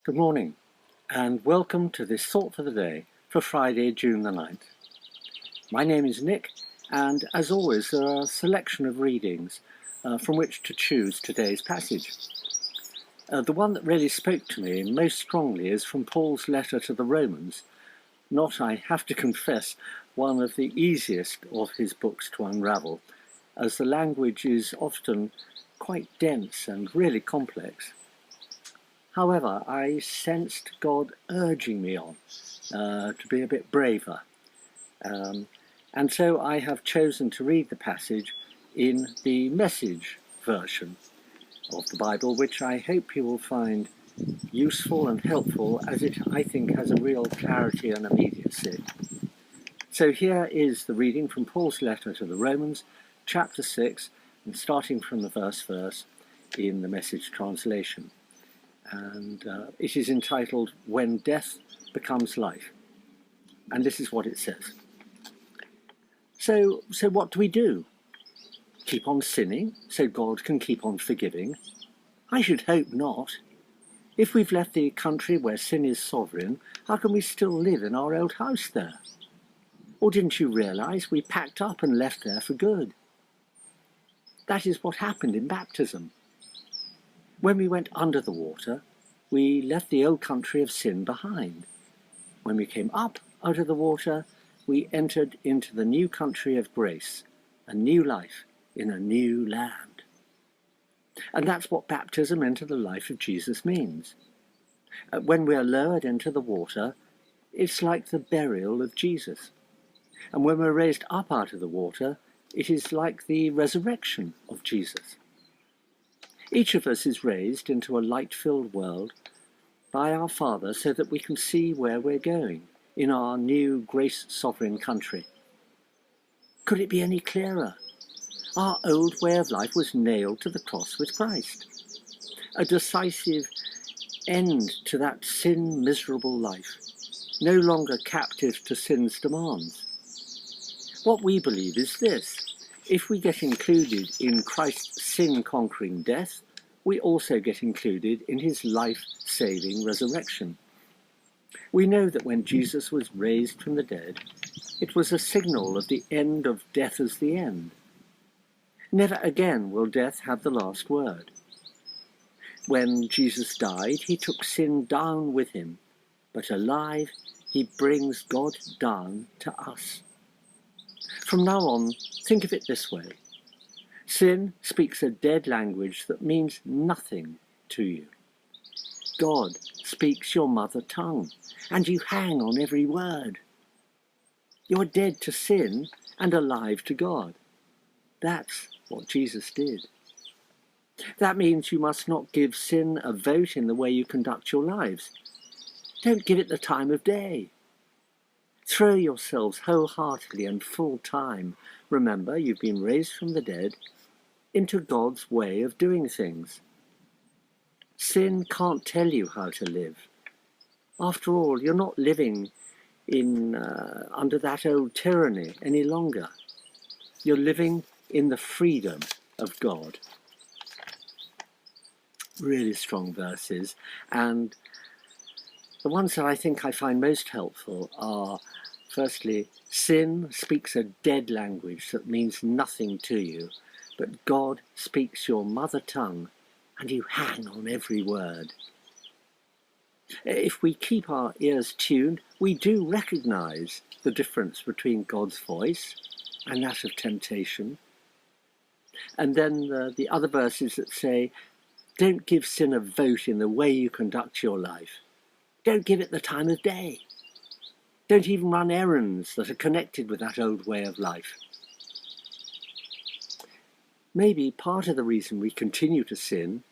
Good morning and welcome to this thought for the day for Friday, June the 9th. My name is Nick, and as always there are a selection of readings from which to choose today's passage. The one that really spoke to me most strongly is from Paul's letter to the Romans, not, I have to confess, one of the easiest of his books to unravel, as the language is often quite dense and really complex. However, I sensed God urging me on to be a bit braver. And so I have chosen to read the passage in the Message version of the Bible, which I hope you will find useful and helpful, as it, I think, has a real clarity and immediacy. So here is the reading from Paul's letter to the Romans, chapter 6, and starting from the verse in the Message translation. And it is entitled, When Death Becomes Life. And this is what it says. So what do we do? Keep on sinning so God can keep on forgiving? I should hope not. If we've left the country where sin is sovereign, how can we still live in our old house there? Or didn't you realise we packed up and left there for good? That is what happened in baptism. When we went under the water, we left the old country of sin behind. When we came up out of the water, we entered into the new country of grace, a new life in a new land. And that's what baptism into the life of Jesus means. When we are lowered into the water, it's like the burial of Jesus. And when we're raised up out of the water, it is like the resurrection of Jesus. Each of us is raised into a light-filled world by our Father so that we can see where we're going in our new grace-sovereign country. Could it be any clearer? Our old way of life was nailed to the cross with Christ. A decisive end to that sin-miserable life, no longer captive to sin's demands. What we believe is this: if we get included in Christ's sin-conquering death, we also get included in his life-saving resurrection. We know that when Jesus was raised from the dead, it was a signal of the end of death as the end. Never again will death have the last word. When Jesus died, he took sin down with him, but alive, he brings God down to us. From now on, think of it this way. Sin speaks a dead language that means nothing to you. God speaks your mother tongue, and you hang on every word. You're dead to sin and alive to God. That's what Jesus did. That means you must not give sin a vote in the way you conduct your lives. Don't give it the time of day. Throw yourselves wholeheartedly and full time, remember you've been raised from the dead, into God's way of doing things. Sin can't tell you how to live. After all, you're not living under that old tyranny any longer. You're living in the freedom of God. Really strong verses, and the ones that I think I find most helpful are, firstly, sin speaks a dead language that means nothing to you, but God speaks your mother tongue, and you hang on every word. If we keep our ears tuned, we do recognize the difference between God's voice and that of temptation. And then the other verses that say, don't give sin a vote in the way you conduct your life. Don't give it the time of day. Don't even run errands that are connected with that old way of life. Maybe part of the reason we continue to sin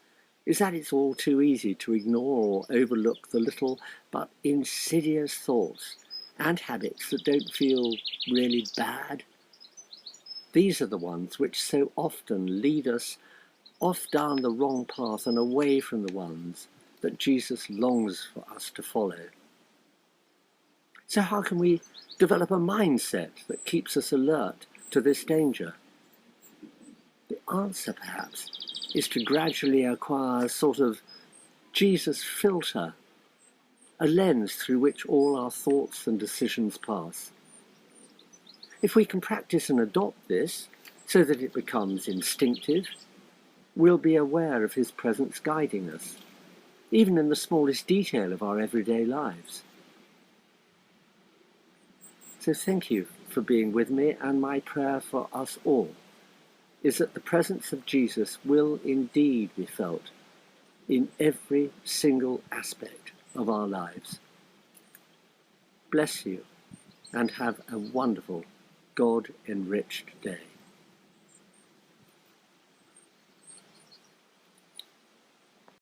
is that it's all too easy to ignore or overlook the little but insidious thoughts and habits that don't feel really bad. These are the ones which so often lead us off down the wrong path and away from the ones that Jesus longs for us to follow. So how can we develop a mindset that keeps us alert to this danger? The answer, perhaps, is to gradually acquire a sort of Jesus filter a lens through which all our thoughts and decisions pass. If we can practice and adopt this so that it becomes instinctive, we'll be aware of his presence guiding us, even in the smallest detail of our everyday lives. So thank you for being with me, and my prayer for us all is that the presence of Jesus will indeed be felt in every single aspect of our lives. Bless you, and have a wonderful, God-enriched day.